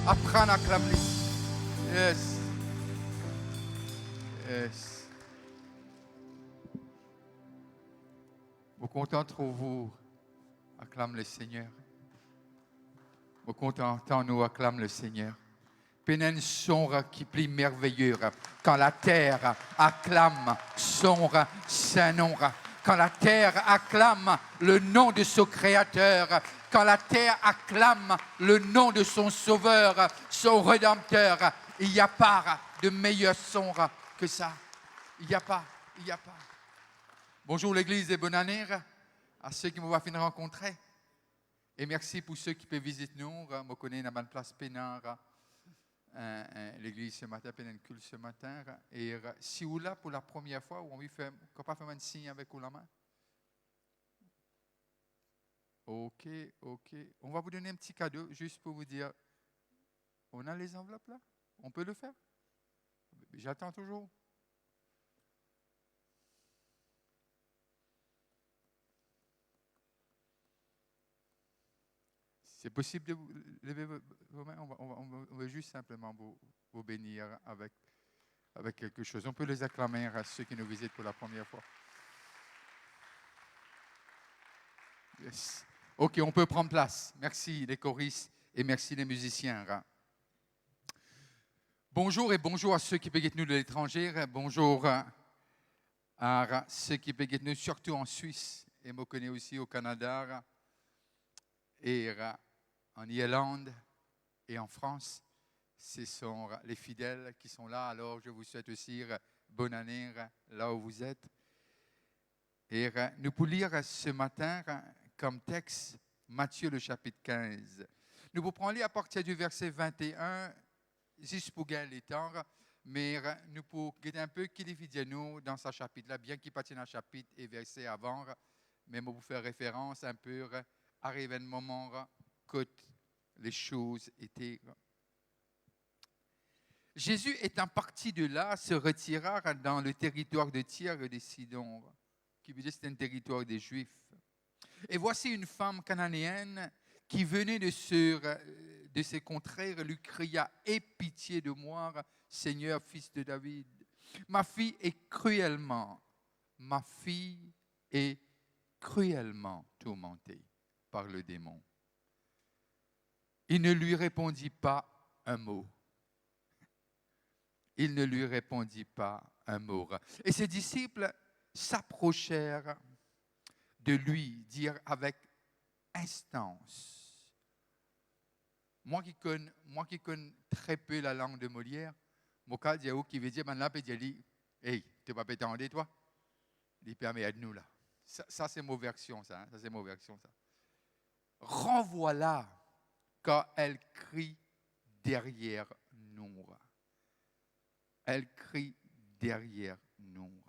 Apprendre à acclamer. Yes. Yes. Vous content trop vous acclame le Seigneur. Vous content nous acclame le Seigneur. Pénen son qui plie merveilleux quand la terre acclame son Saint-Nom. Quand la terre acclame le nom de son Créateur, quand la terre acclame le nom de son Sauveur, son Rédempteur, il n'y a pas de meilleur son que ça. Il n'y a pas. Bonjour l'Église et bonne année à ceux qui m'ont fait rencontrer. Et merci pour ceux qui peuvent visiter nous. Je connais la place Pénard, l'église ce matin, Pénincule ce matin. Et si vous là pour la première fois, on va faire un signe avec vous la main. Ok. On va vous donner un petit cadeau juste pour vous dire, on a les enveloppes là? On peut le faire? J'attends toujours. C'est possible de vous lever vos mains? On va juste simplement vous bénir avec quelque chose. On peut les acclamer à ceux qui nous visitent pour la première fois. Yes. Ok, on peut prendre place. Merci les choristes et merci les musiciens. Bonjour et bonjour à ceux qui peuvent nous de l'étranger. Bonjour à ceux qui peuvent nous surtout en Suisse et me connais aussi au Canada et en Irlande et en France. Ce sont les fidèles qui sont là. Alors je vous souhaite aussi bonne année là où vous êtes. Et nous pouvons lire ce matin comme texte Matthieu le chapitre 15. Nous vous prenons lire à partir du verset 21, juste pour gagner le temps, mais nous pouvons regarder un peu qui dit nous dans ce chapitre-là, bien qu'il passe dans le chapitre et verset avant, mais je vous faire référence un peu à l'événement que les choses étaient. Jésus étant parti de là, se retira dans le territoire de Tyr et de Sidon, qui veut dire que c'était un territoire des Juifs. Et voici une femme cananéenne qui venait de ces contrées, lui cria « Aie pitié de moi, Seigneur, fils de David. Ma fille est cruellement tourmentée par le démon. » Il ne lui répondit pas un mot. Il ne lui répondit pas un mot. Et ses disciples s'approchèrent de lui, dire avec instance. Moi qui connais très peu la langue de Molière, Moka Diaou qui veut dire, ben là, hey, tu vas pas t'attendre, toi? Il permet à nous là. Ça c'est ma version, ça. Ça c'est ma version, ça. Renvoie-la quand elle crie derrière nous. Elle crie derrière nous.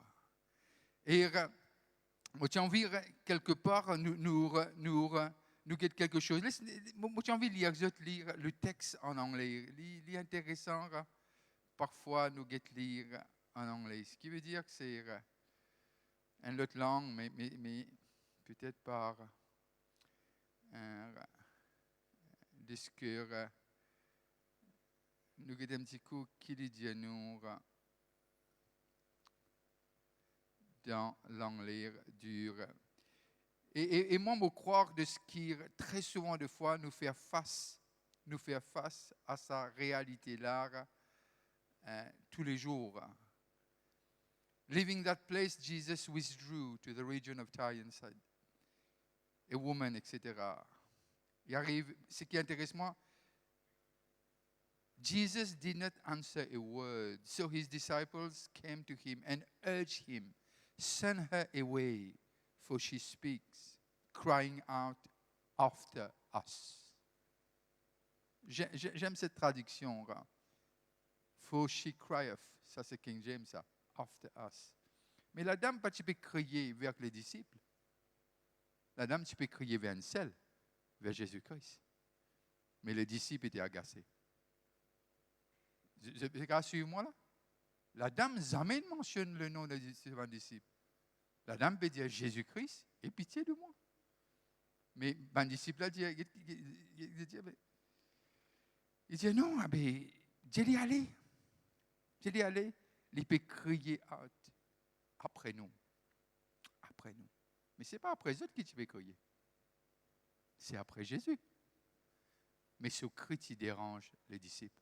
Et j'ai envie, quelque part, nous guette quelque chose. J'ai envie de lire le texte en anglais. Il est intéressant, parfois, nous guette lire en anglais. Ce qui veut dire que c'est une autre langue, mais peut-être par un discours. Nous guette un petit coup qui dit à nous dans l'anglais dur. Et moi, me croire de ce qui, très souvent, de fois, nous fait face à sa réalité-là tous les jours. Leaving that place, Jesus withdrew to the region of Tyre and Sidon. A woman, etc. Il arrive, ce qui est intéressant, Jesus did not answer a word, so his disciples came to him and urged him, send her away, for she speaks, crying out after us. J'aime cette traduction. For she crieth, ça c'est King James, ça, after us. Mais la dame, pas tu peux crier vers les disciples. La dame, tu peux crier vers une seule, vers Jésus-Christ. Mais les disciples étaient agacés. Suivez-moi là. La dame jamais mentionne le nom des disciples. La dame peut dire Jésus-Christ, aie pitié de moi. Mais un disciple a dit, Il dit non, mais je l'ai allé. Je l'ai allé. Il peut crier après nous. Après nous. Mais ce n'est pas après eux qui tu veux crier. C'est après Jésus. Mais ce cri qui dérange les disciples.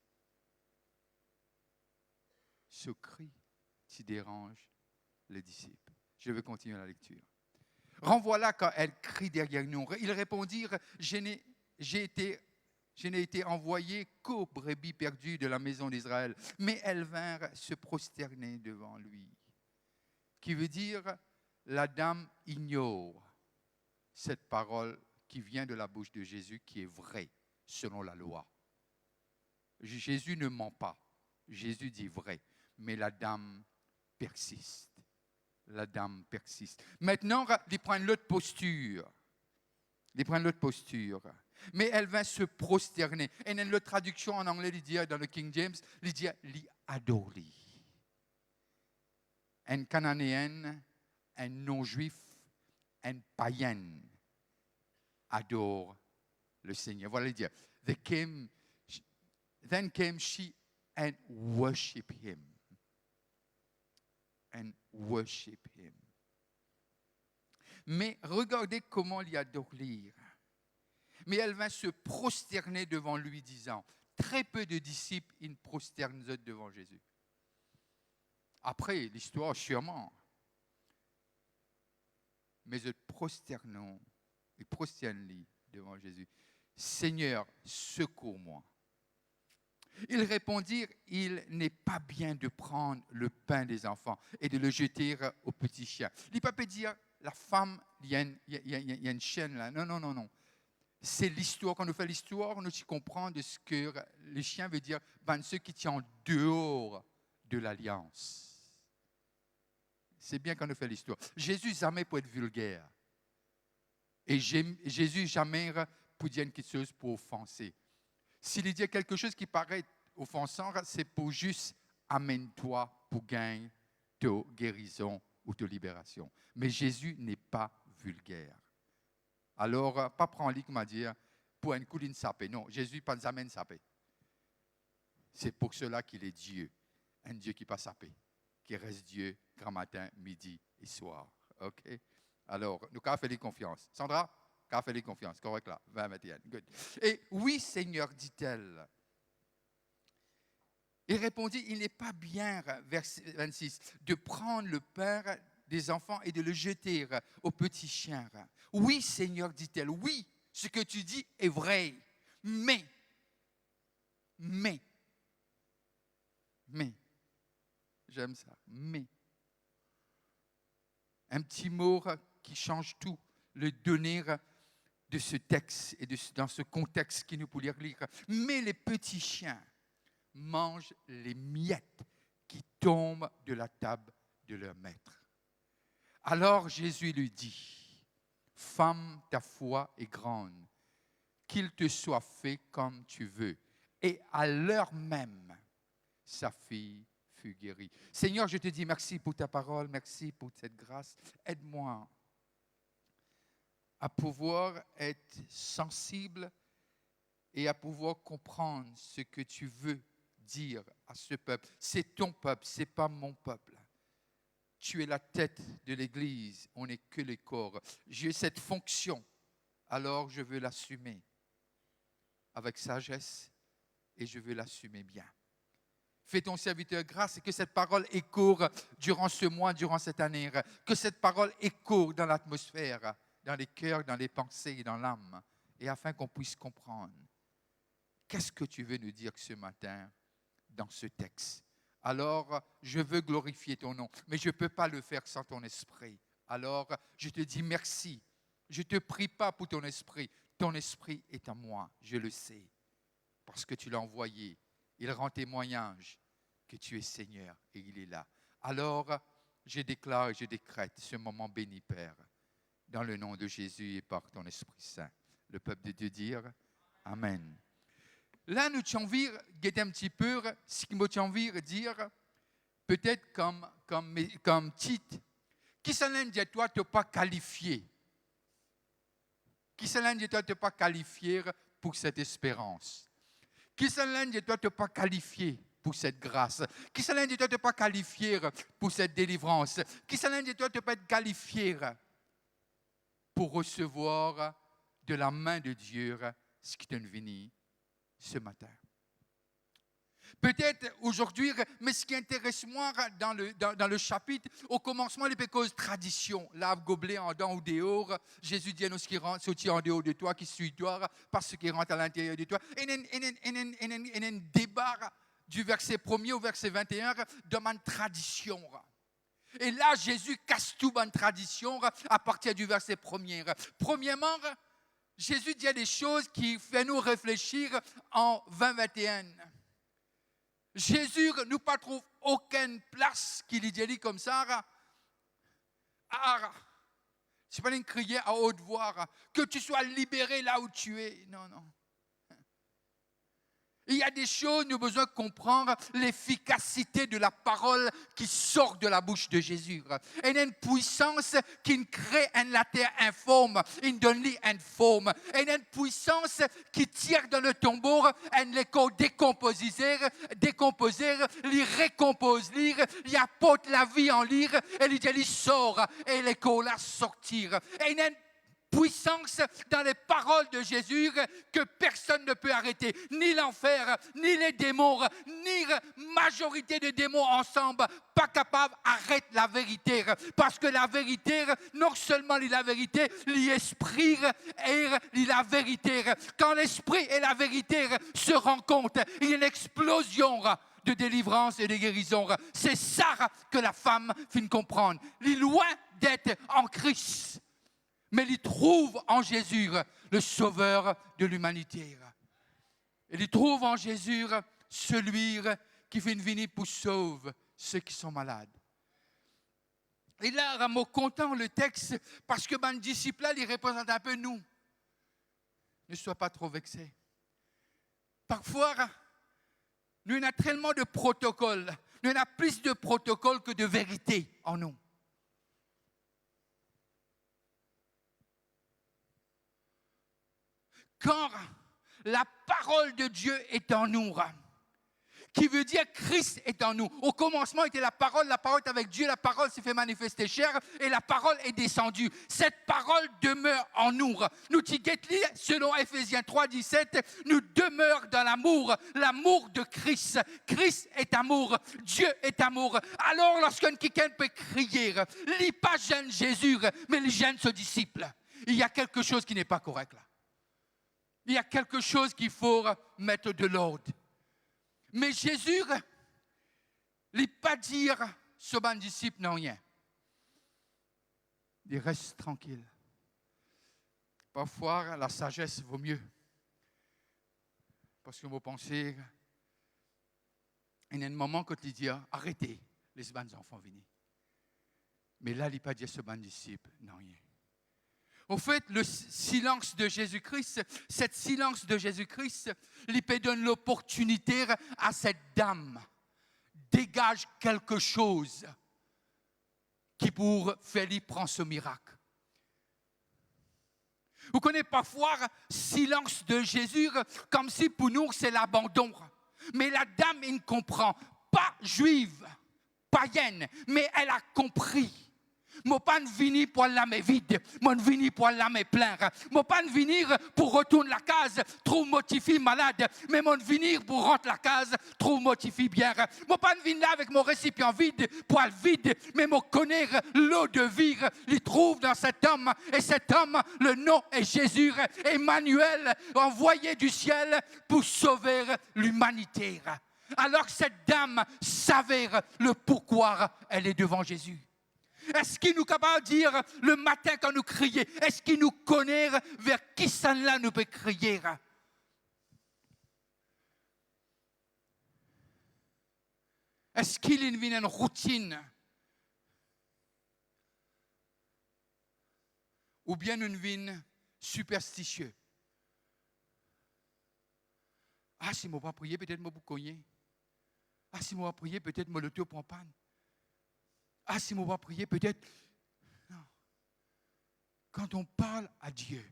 Ce cri qui dérange les disciples. Je vais continuer la lecture. Renvoie-la quand elle crie derrière nous. Ils répondirent, je n'ai été envoyé qu'aux brebis perdues de la maison d'Israël. Mais elles vinrent se prosterner devant lui. Qui veut dire, la dame ignore cette parole qui vient de la bouche de Jésus, qui est vraie selon la loi. Jésus ne ment pas. Jésus dit vrai. Mais la dame persiste. La dame persiste. Maintenant, ils prennent l'autre posture. Mais elle vint se prosterner. Et dans la traduction en anglais, il dit, dans le King James, il dit, il adore. Un cananéen, un non-juif, un païen adore le Seigneur. Voilà, il dit, then came she and worship him. And worship him. Mais regardez comment il adore lire. Mais elle vint se prosterner devant lui, disant, très peu de disciples, ils prosternent devant Jésus. Après, l'histoire, sûrement. Mais ils prosternent devant Jésus. Seigneur, secours-moi. Ils répondirent, il n'est pas bien de prendre le pain des enfants et de le jeter aux petits chiens. Il ne peut pas dire, la femme, il y a une chienne là. Non. C'est l'histoire. Quand on fait l'histoire, on aussi comprend de ce que les chiens veut dire, ceux qui sont en dehors de l'alliance. C'est bien quand on fait l'histoire. Jésus jamais pour être vulgaire. Et Jésus jamais pour dire quelque chose pour offenser. S'il dit quelque chose qui paraît offensant, c'est pour juste amène-toi pour gagner ta guérison ou ta libération. Mais Jésus n'est pas vulgaire. Alors, pas prendre lit comme dire pour une couline sapée. Non, Jésus pas jamais sapé. C'est pour cela qu'il est Dieu. Un Dieu qui pas sapé, qui reste Dieu grand matin, midi et soir. OK? Alors, nous avons fait les confiances. Sandra? Qu'a fait les confiances, correct là, 20-21. Good. Et oui, Seigneur, dit-elle. Il répondit, il n'est pas bien, verset 26, de prendre le pain des enfants et de le jeter aux petits chiens. Oui, Seigneur, dit-elle, oui, ce que tu dis est vrai, mais, j'aime ça, mais, un petit mot qui change tout, le donner de ce texte et dans ce contexte qui nous pourrait lire. Mais les petits chiens mangent les miettes qui tombent de la table de leur maître. Alors Jésus lui dit, femme, ta foi est grande, qu'il te soit fait comme tu veux. Et à l'heure même, sa fille fut guérie. Seigneur, je te dis merci pour ta parole, merci pour cette grâce. Aide-moi à pouvoir être sensible et à pouvoir comprendre ce que tu veux dire à ce peuple. C'est ton peuple, ce n'est pas mon peuple. Tu es la tête de l'Église, on n'est que les corps. J'ai cette fonction, alors je veux l'assumer avec sagesse et je veux l'assumer bien. Fais ton serviteur grâce et que cette parole écourt durant ce mois, durant cette année. Que cette parole écourt dans l'atmosphère, dans les cœurs, dans les pensées et dans l'âme, et afin qu'on puisse comprendre. Qu'est-ce que tu veux nous dire ce matin dans ce texte? Alors, je veux glorifier ton nom, mais je ne peux pas le faire sans ton esprit. Alors, je te dis merci. Je ne te prie pas pour ton esprit. Ton esprit est en moi, je le sais, parce que tu l'as envoyé. Il rend témoignage que tu es Seigneur et il est là. Alors, je déclare et je décrète ce moment béni, Père, dans le nom de Jésus et par ton Esprit Saint. Le peuple de Dieu dire Amen. Là, nous t'en dire un petit peu ce que nous t'en dire, peut-être comme titre, qui s'en dit toi, tu n'es pas qualifié. Qui s'en dit toi, tu n'es pas qualifié pour cette espérance. Qui s'en de toi ne pas qualifié pour cette grâce? Qui s'en de toi ne pas qualifié pour cette délivrance? Qui s'en de toi ne pas être qualifié pour recevoir de la main de Dieu ce qui t'est venu ce matin? Peut-être aujourd'hui, mais ce qui intéresse moi dans le chapitre, au commencement, les causes tradition, lave gobelet en dedans ou dehors, Jésus dit à nous ce qui rentre, sorti en dehors de toi, qui suit toi, parce qui rentre à l'intérieur de toi. Et il y a un débat du verset 1er au verset 21 de ma tradition. Et là, Jésus casse tout ma tradition à partir du verset 1er. Premièrement, Jésus dit des choses qui font nous réfléchir en 2021. Jésus ne pas trouve aucune place qu'il y dit comme ça. C'est pas une crier à haute voix que tu sois libéré là où tu es. Non, non. Il y a des choses, nous avons besoin de comprendre l'efficacité de la parole qui sort de la bouche de Jésus. Il y a une puissance qui crée la terre informe, il donne une forme. Il y a une puissance qui tire dans le tombeau, un écho décomposé, il récompose, il apporte la vie en lire, et il sort, et l'écho la sortir. Et il y a une puissance dans les paroles de Jésus que personne ne peut arrêter. Ni l'enfer, ni les démons, ni la majorité de démons ensemble, pas capable d'arrêter la vérité. Parce que la vérité, non seulement la vérité, l'esprit et la vérité. Quand l'esprit et la vérité se rencontrent, il y a une explosion de délivrance et de guérison. C'est ça que la femme finit de comprendre. Il est loin d'être en Christ, mais il trouve en Jésus le sauveur de l'humanité. Il trouve en Jésus celui qui vient venir pour sauver ceux qui sont malades. Et là, je suis content le texte parce que mon disciple là, il représente un peu nous. Ne sois pas trop vexé. Parfois, nous avons tellement de protocoles. Nous avons plus de protocoles que de vérité en nous. Quand la parole de Dieu est en nous, qui veut dire Christ est en nous. Au commencement était la parole est avec Dieu, la parole s'est fait manifester chair et la parole est descendue. Cette parole demeure en nous. Nous, selon Ephésiens 3, 17, nous demeurons dans l'amour de Christ. Christ est amour, Dieu est amour. Alors, lorsqu'un quelqu'un peut crier, lis pas jeune Jésus, mais il gêne ce disciple. Il y a quelque chose qui n'est pas correct là. Il y a quelque chose qu'il faut mettre de l'ordre. Mais Jésus, il n'a pas dire ce bon disciple non rien. Il reste tranquille. Parfois, la sagesse vaut mieux. Parce que vous pensez, il y a un moment quand il dit arrêtez, les bons enfants venus. Mais là, il n'a pas dit ce bon disciple non rien. En fait, le silence de Jésus-Christ, cette silence de Jésus-Christ, il peut donner l'opportunité à cette dame. Dégage quelque chose qui pour faire lui prendre ce miracle. Vous connaissez parfois le silence de Jésus comme si pour nous c'est l'abandon. Mais la dame, elle ne comprend pas juive, païenne, mais elle a compris. Je ne suis pas venu pour l'âme vide, je suis venu pour l'âme pleine. Je ne suis pas venu pour retourner la case, trop motivé malade, mais je suis venu pour rentrer la case, trop motivé bien. Je ne suis pas venu là avec mon récipient vide, poil vide, mais je connais l'eau de vie, il trouve dans cet homme. Et cet homme, le nom est Jésus, Emmanuel, envoyé du ciel pour sauver l'humanité. Alors cette dame savait le pourquoi elle est devant Jésus. Est-ce qu'il nous est capable de dire le matin quand nous crions, est-ce qu'il nous connaît vers qui ça là nous peut crier? Est-ce qu'il y a une routine? Ou bien une vie superstitieuse? Ah, si je ne vais pas prier, peut-être je vais cogner. Ah, si je ne vais pas prier, peut-être je l'auto prend panne. Ah, si on va prier, peut-être. Non. Quand on parle à Dieu,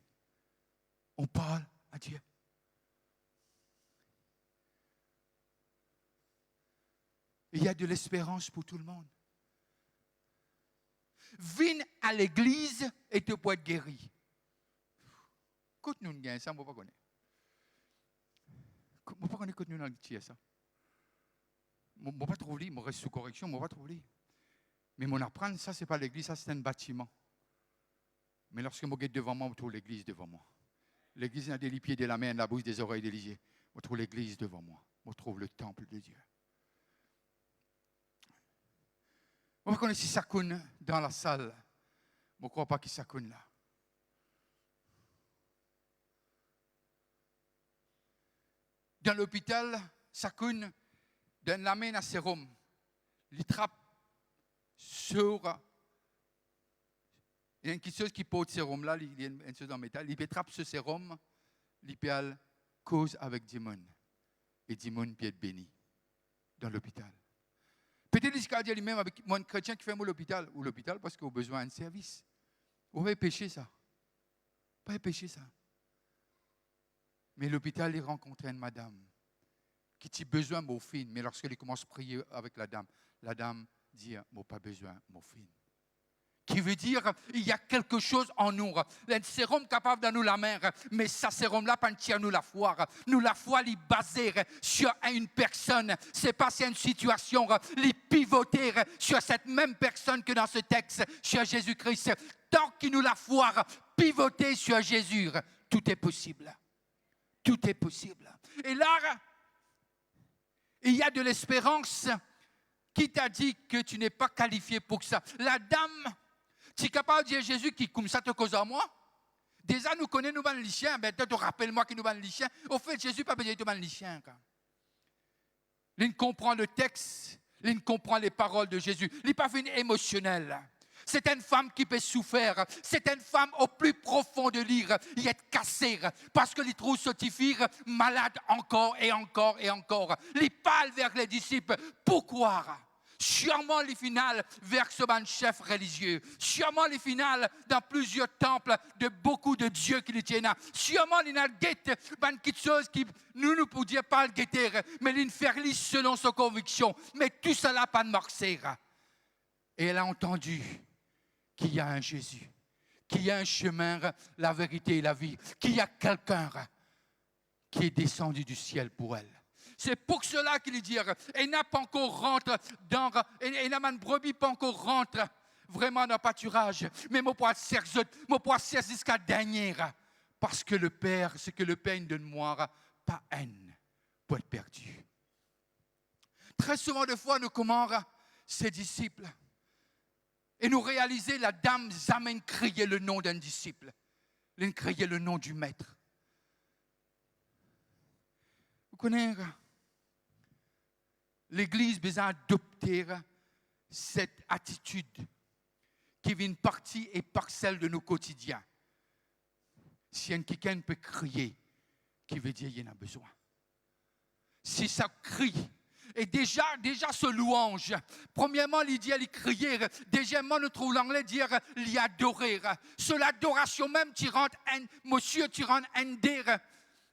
on parle à Dieu. Il y a de l'espérance pour tout le monde. Viens à l'église et tu peux être guéri. Quand nous gagnons ça, je ne sais pas connaître. Je ne sais pas connaître quand nous avons ça. Je ne sais pas trouver, je reste sous correction, je ne sais pas trouver. Mais mon apprendre, ça, ce n'est pas l'église, ça, c'est un bâtiment. Mais lorsque je regarde devant moi, je trouve l'église devant moi. L'église a des pieds, de la main, de la bouche, des oreilles, des yeux. Je trouve l'église devant moi. Je trouve le temple de Dieu. Je ne connais pas si ça coule dans la salle. Je ne crois pas que ça coule là. Dans l'hôpital, ça coule d'un lamine à sérum. Il trappe sur. Il y a une chose qui porte sérum là, il y a une chose en métal. Il trappe ce sérum, il peut cause avec Dimon. Et Dimon peut être béni dans l'hôpital. Peut-être qu'il y a lui-même avec mon chrétien qui fait l'hôpital, ou l'hôpital parce qu'il a besoin d'un service. On va pécher ça. Pas pécher ça. Mais l'hôpital, il rencontre une madame qui a besoin de morphine. Mais lorsqu'il commence à prier avec la dame dit, je n'ai pas besoin de morphine. Qui veut dire, il y a quelque chose en nous. Un sérum capable de nous la mer, mais ce sérum-là, pas tient nous la foi. Nous la foi, il basée sur une personne. C'est pas sur une situation, il pivoter sur cette même personne que dans ce texte, sur Jésus-Christ. Tant qu'il nous la foi, pivoter sur Jésus, tout est possible. Tout est possible. Et là, il y a de l'espérance. Qui t'a dit que tu n'es pas qualifié pour ça? La dame, tu es capable de dire Jésus qui comme ça te cause à moi? Déjà, nous connaissons nous les chiens, mais toi, rappelle-moi que nous les chiens. Au fait, Jésus n'a pas besoin de les chiens. Il comprend le texte, il comprend les paroles de Jésus. Il n'est pas venu émotionnel. C'est une femme qui peut souffrir. C'est une femme au plus profond de l'ire. Il est cassé parce que les trouve sotifire malade encore et encore et encore. Il parle vers les disciples. Pourquoi? Sûrement les finales vers ce chef religieux. Sûrement les finales dans plusieurs temples de beaucoup de dieux qui les tiennent. Sûrement il y a quelque chose qui nous ne pouvions pas le guetter, mais il fait selon sa conviction. Mais tout cela pas de marcher. Et elle a entendu qu'il y a un Jésus, qu'il y a un chemin, la vérité et la vie, qu'il y a quelqu'un qui est descendu du ciel pour elle. C'est pour cela qu'il dit, elle n'a pas encore rentré dans, et la man brebis pas encore rentré vraiment dans le pâturage, mais mon poids sert jusqu'à dernière, parce que le Père, ce que le Père donne moi, pas haine pour être perdu. Très souvent de fois, nous commandons ses disciples. Et nous réalisons, la dame amène crier le nom d'un disciple. Elle criait le nom du maître. Vous connaissez, l'Église a besoin d'adopter cette attitude qui vient partie et parcelle de nos quotidiens. Si quelqu'un peut crier, qui veut dire qu'il y en a besoin. Si ça crie, et déjà ce louange, premièrement, il dit, il crier. Deuxièmement, nous trouvons l'anglais dire, il y adorer. Sur l'adoration même, tu rentres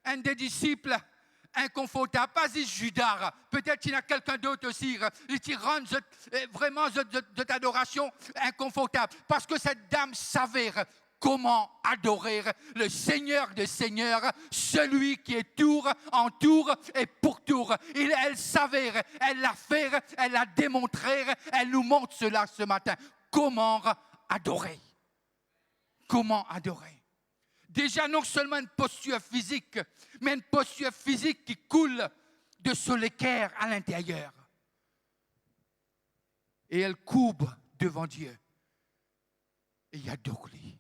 un des disciples inconfortable. Pas juste Judas. Peut-être qu'il y a quelqu'un d'autre aussi. Il te rend vraiment de adoration inconfortable. Parce que cette dame savait comment adorer le Seigneur des Seigneurs, celui qui est tour en tour et pour tour. Elle savait, elle l'a fait, elle l'a démontré, elle nous montre cela ce matin. Comment adorer? Comment adorer? Déjà, non seulement une posture physique, mais une posture physique qui coule de son équerre à l'intérieur. Et elle courbe devant Dieu. Et il y a d'orly.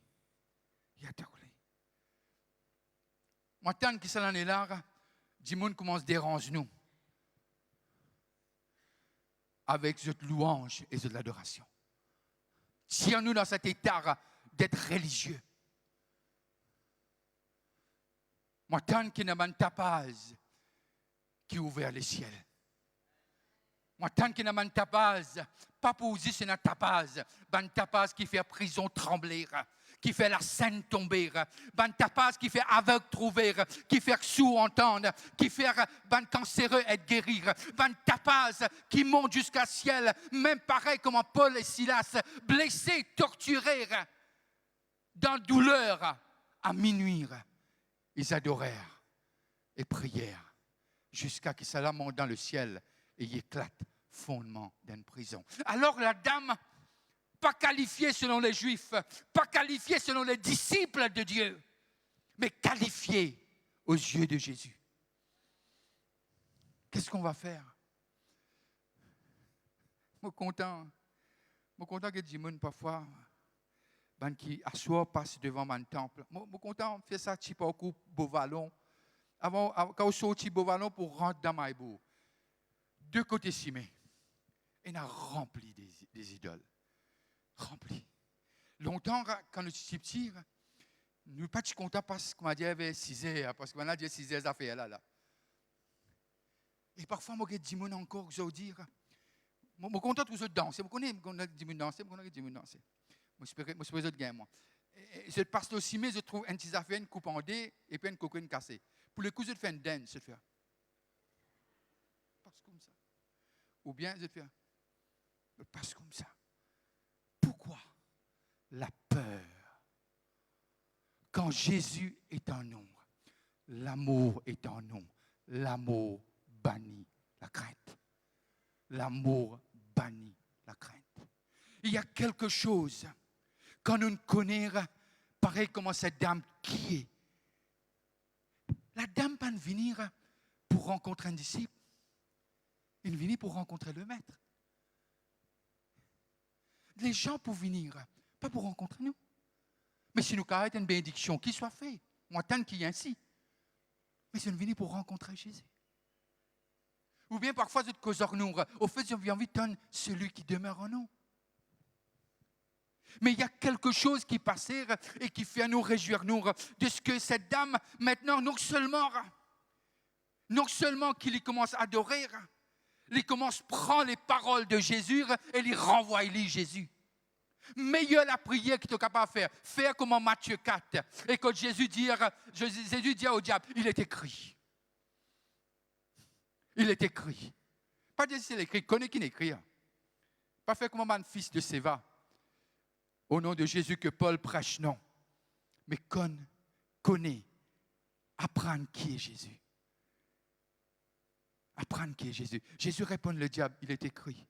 Il y a d'orly. Moi, tant que ça en est là, du monde commence à déranger nous. Avec cette louange et cette adoration. Tiens-nous dans cet état d'être religieux. Moi, tant qu'il y a un tapage qui ouvre les ciels. Moi, tant qu'il y a un tapage, pas pour dire c'est un tapage qui fait prison trembler, qui fait la scène tomber, ban tapage qui fait aveugle trouver, qui fait sourd entendre, qui fait ban cancéreux être guérir, ban tapage qui monte jusqu'à ciel, même pareil comme Paul et Silas, blessés, torturés, dans la douleur, à minuit, ils adorèrent et prièrent jusqu'à ce que cela monte dans le ciel et il éclate fondement d'une prison. Alors la dame, pas qualifiée selon les Juifs, pas qualifiée selon les disciples de Dieu, mais qualifiée aux yeux de Jésus. Qu'est-ce qu'on va faire? Je suis content que Jimon parfois, ben qui assoit passe devant mon temple. Je suis content de faire ça, petit peu au beau vallon. Avant, quand on sortit beau vallon pour rentrer dans Maïbou, deux côtés cimés. Et on a rempli des idoles. Rempli. Longtemps, quand nous étions petits, nous ne pas contents parce qu'on m'a dit qu'il y avait 6 heures, parce qu'on a dit 6 heures, ça fait là. Et parfois, moi, je dis encore, je veux dire, je suis content de danser. Je connais qu'on a dit danser, je suis de gain, moi. Je passe au cimé, je trouve un petit affaire, une coupe en dés, et puis une coquine cassée. Pour le coup, je fais une dance, je fais. Passe comme ça. Ou bien, je fais. Passe comme ça. Pourquoi la peur? Quand Jésus est en nous, l'amour est en nous. L'amour bannit la crainte. L'amour bannit la crainte. Il y a quelque chose, quand nous connaissons, pareil comme cette dame qui est. La dame va venir pour rencontrer un disciple. Elle vient pour rencontrer le maître. Les gens pour venir, pas pour rencontrer nous. Mais si nous avons une bénédiction, qu'il soit fait. Moi, tant qu'il y a ainsi. Mais si nous venons pour rencontrer Jésus. Ou bien parfois, c'est cause nous. Au fait, j'ai envie de celui qui demeure en nous. Mais il y a quelque chose qui passe et qui fait nous réjouir nous de ce que cette dame, maintenant, non seulement qu'il commence à adorer, il commence à prendre les paroles de Jésus et il renvoie Jésus. Meilleure la prière que tu es capable de faire. Faire comme en Matthieu 4. Et quand Jésus dit au diable, il est écrit. Il est écrit. Pas dire si c'est écrit, connais qui l'écrit. Pas faire comme un fils de Séva. Au nom de Jésus que Paul prêche, non. Mais connais, apprendre qui est Jésus. Apprendre qui est Jésus. Jésus répond le diable, il est écrit.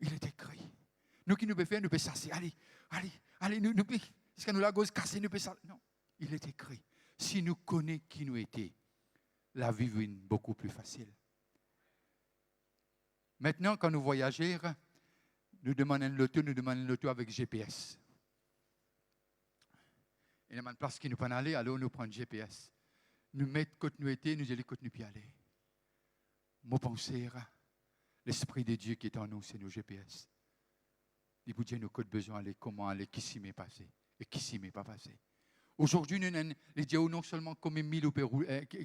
Il est écrit. Nous qui nous pouvons faire, nous pouvons s'asseoir. Allez, nous est-ce que nous la gauche casser, nous pouvons s'asseoir. Non, il est écrit. Si nous connaissons qui nous étions, la vie est beaucoup plus facile. Maintenant, quand nous voyageons, nous demandons l'auto avec GPS. Il y a une place qui nous peut aller, alors nous prenons GPS. Nous mettons côté nous étions, nous allons côté nous puis aller. Mon pensée, l'Esprit de Dieu qui est en nous, c'est nos GPS. Il vous dit, nous avons besoin d'aller, comment aller, qui s'y met passé et qui s'y met pas passé. Aujourd'hui, nous avons les dieux non seulement comme 1000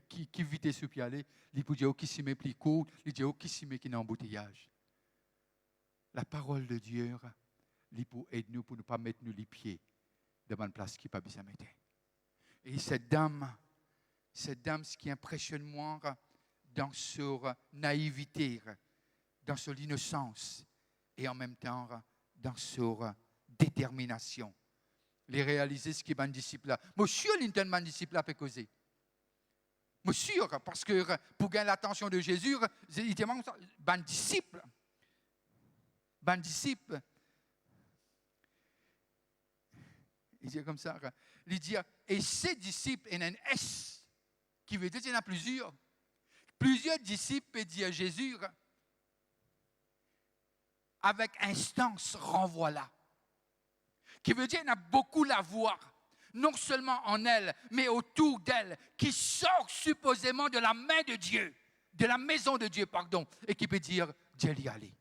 qui vite sur pied aller, les dieux qui s'y met plus court, les dieux qui s'y met qui est en embouteillage. La parole de Dieu, il pour aider nous pour ne pas mettre nous les pieds devant une place qui n'est pas bien mettre. Et cette dame, ce qui impressionne moi dans sa naïveté, dans son innocence et en même temps dans sa détermination. Les réaliser ce qui est un disciple là. Monsieur l'internement un disciple là peut causer. Monsieur, parce que pour gagner l'attention de Jésus, il demande un disciple. Un disciple. Il dit comme ça. Il dit, et ces disciples, il y a un S, qui veut dire qu'il y en a plusieurs. Plusieurs disciples peuvent dire Jésus, avec instance, renvoie-la. Qui veut dire qu'il y en a beaucoup la voir, non seulement en elle, mais autour d'elle, qui sort supposément de la main de Dieu, de la maison de Dieu, pardon, et qui peut dire, Dieu y aller.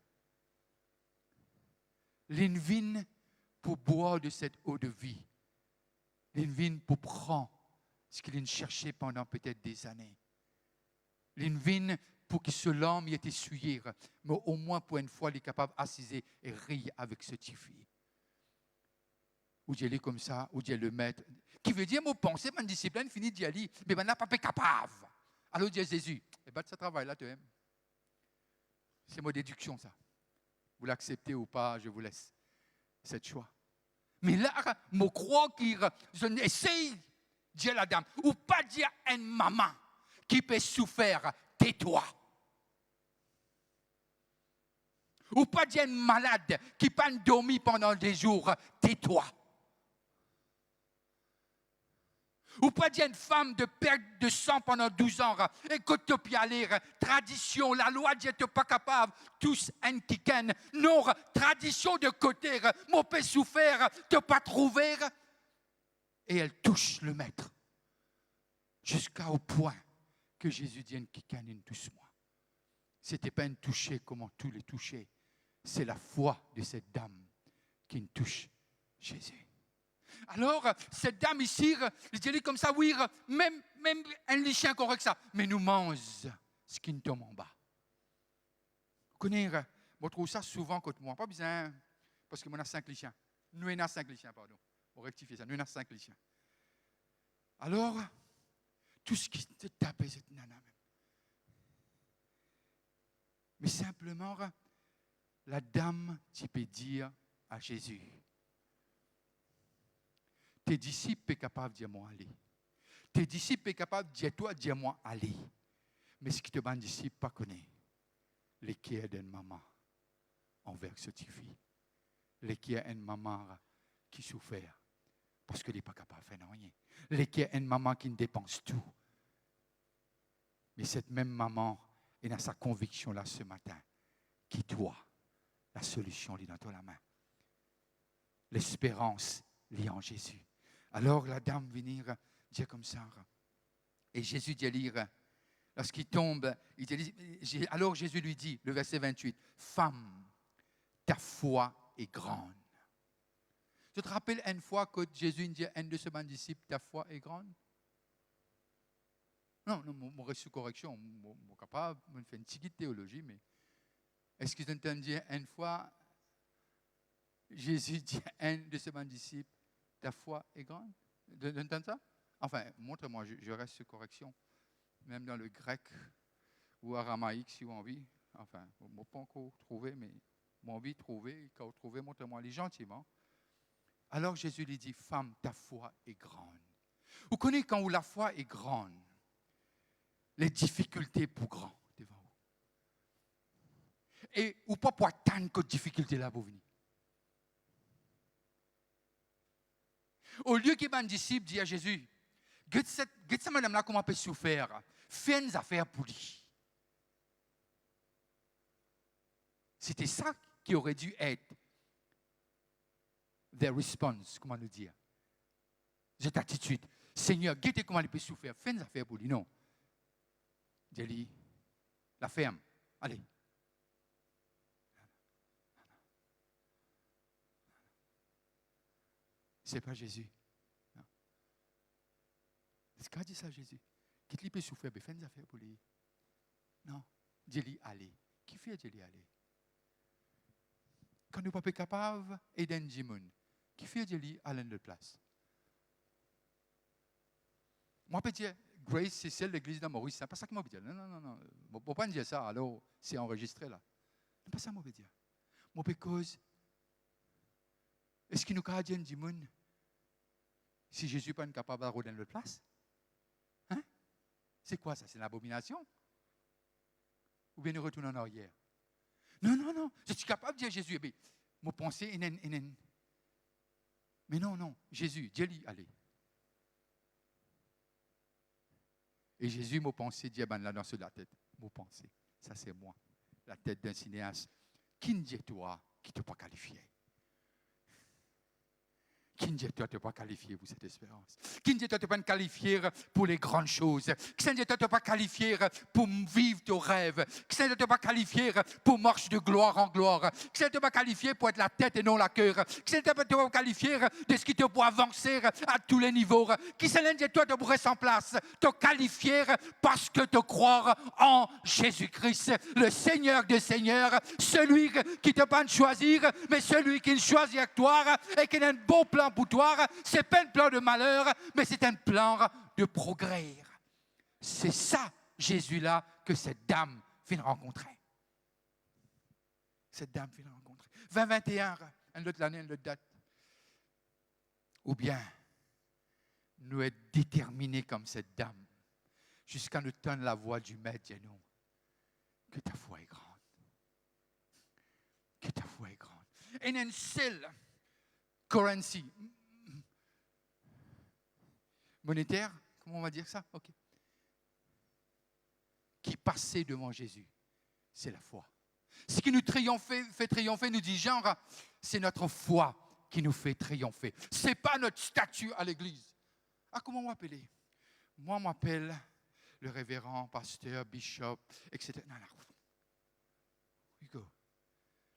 L'invine pour boire de cette eau de vie. L'invine pour prendre ce qu'il cherchait pendant peut-être des années. L'invine pour que ce l'homme y ait essuyé, mais au moins pour une fois, il est capable d'assiser et rire avec ce petit fille. ou d'y aller comme ça, ou d'y aller le maître. Qui veut dire, mon pensée, ma discipline, finit d'y aller. Mais maintenant, pas capable. Alors, dit Jésus, eh bien, ce travail-là, tu aimes. C'est ma déduction, ça. Vous l'acceptez ou pas, je vous laisse cette choix. Mais là, je crois que essaye de dire à la dame, ou pas dire à une maman qui peut souffrir, tais-toi. Ou pas dire à une malade qui peut dormir pendant des jours, tais-toi. Ou pas dire à une femme de perte de sang pendant 12 ans, écoute, tu peux aller, tradition, la loi dit tu n'es pas capable, tous un tiken. Non, tradition de côté, mon père souffert, tu n'as pas trouvé. Et elle touche le maître, jusqu'au point que Jésus dit, une touche-moi. Ce n'était pas une toucher comme tous les touchés, c'est la foi de cette dame qui touche Jésus. Alors, cette dame ici, je dis comme ça, oui, même un lichien correct ça, mais nous mange ce qui nous tombe en bas. Vous connaissez, je trouve ça souvent contre moi, pas besoin, parce que moi, on a 5 lichiens. Nous, on a 5 lichiens, pardon. On rectifie ça, nous, on a 5 lichiens. Alors, tout ce qui te tape, cette nana même. Mais simplement, la dame, tu peux dire à Jésus, tes disciples sont capables de dire moi aller. Tes disciples sont capables de dire toi, dis-moi aller. Mais ce qui te bande disciples pas connaît, les qui est d'une maman envers ce petite fille. Les qui est une maman qui souffre parce qu'elle n'est pas capable de faire rien. Les qui est une maman qui ne dépense tout. Mais cette même maman est dans sa conviction là ce matin, qui toi, la solution est dans la main. L'espérance liée en Jésus. Alors la dame venir dire comme ça. Et Jésus dit à lire, lorsqu'il tombe, il dit, alors Jésus lui dit, le verset 28, femme, ta foi est grande. Tu te rappelles une fois que Jésus dit à un de ses disciples, ta foi est grande? Non, mon reste sous correction, mon capable, je fais une petite théologie, mais est-ce que tu entends dire une fois, Jésus dit à un de ses disciples, ta foi est grande? Tu entends ça? Enfin, montre-moi, je reste sous correction. Même dans le grec ou aramaïque, si vous avez envie. Enfin, je ne pas encore trouvé, mais j'ai envie de trouver. Quand vous trouvez, montrez-moi les gentiment. Alors Jésus lui dit, femme, ta foi est grande. Vous connaissez quand la foi est grande, les difficultés pour grand devant vous. Et ou pas pour attendre que difficulté là pour venir. Au lieu que mon disciple dit à Jésus, cette madame-là, comment peut souffrir? Fais une affaire pour lui. C'était ça qui aurait dû être their response, comment le dire? Cette attitude. Seigneur, guettez comment il peut souffrir. Fais une affaire pour lui. Non. J'ai dit, la ferme. Allez. C'est pas Jésus. Non. Est-ce qu'il a dit ça à Jésus? Qu'il peut souffrir, mais fais une affaire pour lui. Non. Dis-lui, allez. Qui fait dis-lui, allez? Quand nous ne sommes pas capables, Eden Jimoun. Qui fait dis-lui, allez de place? Moi, je peux dire, Grace, c'est celle de l'église de Maurice. C'est pas ça que moi, je peux dire. Non. Je ne peux pas dire ça, alors c'est enregistré là. C'est pas ça que moi, je peux dire. Moi, parce est-ce qu'il nous a dit du monde si Jésus n'est pas capable de redonner notre place? Hein? C'est quoi ça? C'est l'abomination? Ou bien nous retournons en arrière? Non. Je suis capable de dire Jésus. Mais mon pensée est mais non. Jésus, dis-lui, allez. Et Jésus m'a pensé, dit, ben là, dans la tête, m'a pensé, ça c'est moi, la tête d'un cinéaste. Qui ne dit toi qui ne t'a pas qualifié? Qui ne dit toi, tu n'es pas qualifié pour cette espérance? Qui ne dit toi, tu n'es pas qualifié pour les grandes choses? Qui ne dit toi, tu n'es pas qualifié pour vivre tes rêves? Qui ne dit toi, tu n'es pas qualifié pour marcher de gloire en gloire? Qui ne dit toi, tu n'es pas qualifié pour être la tête et non la cœur? Qui ne dit toi, tu n'es pas qualifié de ce qui te peut avancer à tous les niveaux? Qui ne dit toi, tu pourrais sans place? Te qualifier parce que te croire en Jésus-Christ, le Seigneur des Seigneurs, celui qui te peut choisir, mais celui qui choisit avec toi et qui a un beau plan plan pour toi, ce n'est pas un plan de malheur, mais c'est un plan de progrès. C'est ça, Jésus-là, que cette dame vient rencontrer. Cette dame vient rencontrer. 2021, un autre l'année, une autre date. Ou bien, nous être déterminés comme cette dame, jusqu'à nous tendre la voix du Maître, et nous, que ta foi est grande. Que ta foi est grande. Et une seule currency, monétaire, comment on va dire ça? Ok. Qui passait devant Jésus, c'est la foi. Ce qui nous fait triompher, nous dit Jean, c'est notre foi qui nous fait triompher. Ce n'est pas notre statut à l'église. Ah, comment on m'appelle? Moi, on m'appelle le révérend, pasteur, bishop, etc. Non, non. Hugo, nous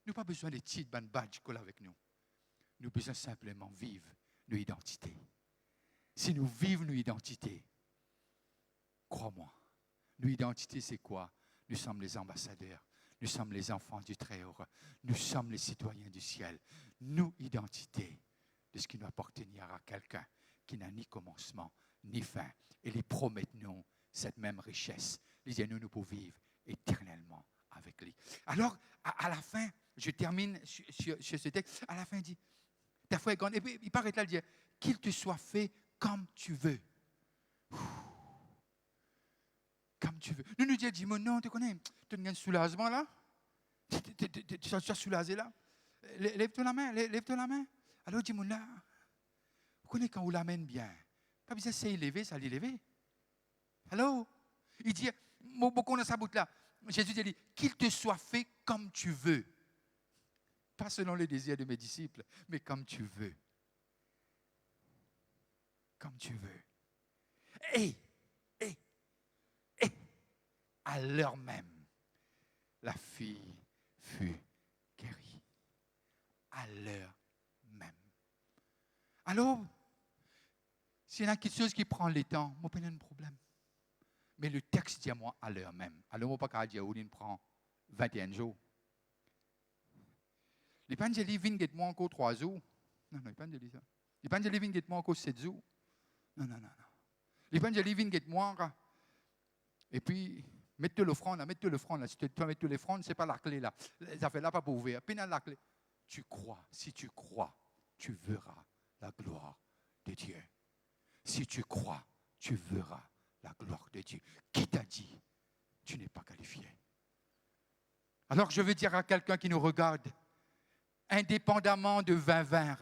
n'avons pas besoin des titres, de badge collés avec nous. Nous avons besoin simplement vivre nos identités. Si nous vivons nos identités, crois-moi, nos identités, c'est quoi? Nous sommes les ambassadeurs. Nous sommes les enfants du Très-Haut. Nous sommes les citoyens du ciel. Nos identités de ce qui nous appartenir à quelqu'un qui n'a ni commencement ni fin. Et les promettons cette même richesse. Disons-nous, nous pouvons vivre éternellement avec lui. Alors, à la fin, je termine sur ce texte. À la fin, il dit, ta foi est grande. Et puis, il paraît là, il dit, qu'il te soit fait comme tu veux. Comme tu veux. Nous dit, mais non, tu connais, tu as un soulagement là? Tu as soulagé là? Lève-toi la main, lève-toi la main. Alors, dis-moi là, vous connaissez quand vous l'amène bien. Pas besoin d'essayer de lever, ça l'élever. Alors, il dit, beaucoup dans sa bouche là. Jésus dit, qu'il te soit fait comme tu veux. Pas selon les désirs de mes disciples, mais comme tu veux. Comme tu veux. Et, à l'heure même, la fille fut guérie. À l'heure même. Alors, s'il y a quelque chose qui prend le temps, moi, pas de problème. Mais le texte dit à moi à l'heure même. Alors, moi, pas dire où il prend 21 jours. L'évangile vient de moi encore 3 jours. Non, non, l'évangile ça. L'évangile vient de moi encore 7 jours. Non, non, non, non. L'évangile vient de moi. Et puis, mettez l'offrande là. Si tu dois mettre l'offrande, ce n'est pas la clé là. Ça fait là pas pour ouvrir. Puis, la clé. Tu crois. Si tu crois, tu verras la gloire de Dieu. Si tu crois, tu verras la gloire de Dieu. Qui t'a dit? Tu n'es pas qualifié. Alors, je veux dire à quelqu'un qui nous regarde, indépendamment de 2020,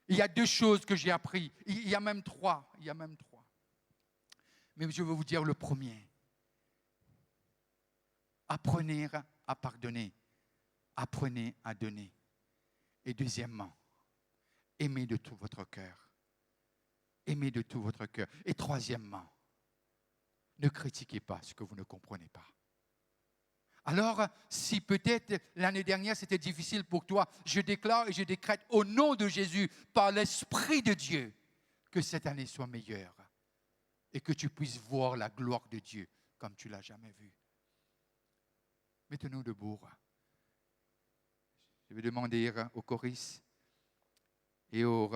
il y a 2 choses que j'ai appris. Il y a même 3. Mais je veux vous dire le premier. Apprenez à pardonner. Apprenez à donner. Et deuxièmement, aimez de tout votre cœur. Aimez de tout votre cœur. Et troisièmement, ne critiquez pas ce que vous ne comprenez pas. Alors, si peut-être l'année dernière c'était difficile pour toi, je déclare et je décrète au nom de Jésus, par l'Esprit de Dieu, que cette année soit meilleure et que tu puisses voir la gloire de Dieu comme tu ne l'as jamais vue. Mettons-nous debout. Je vais demander aux choristes et aux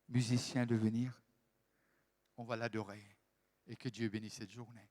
musiciens de venir. On va l'adorer et que Dieu bénisse cette journée.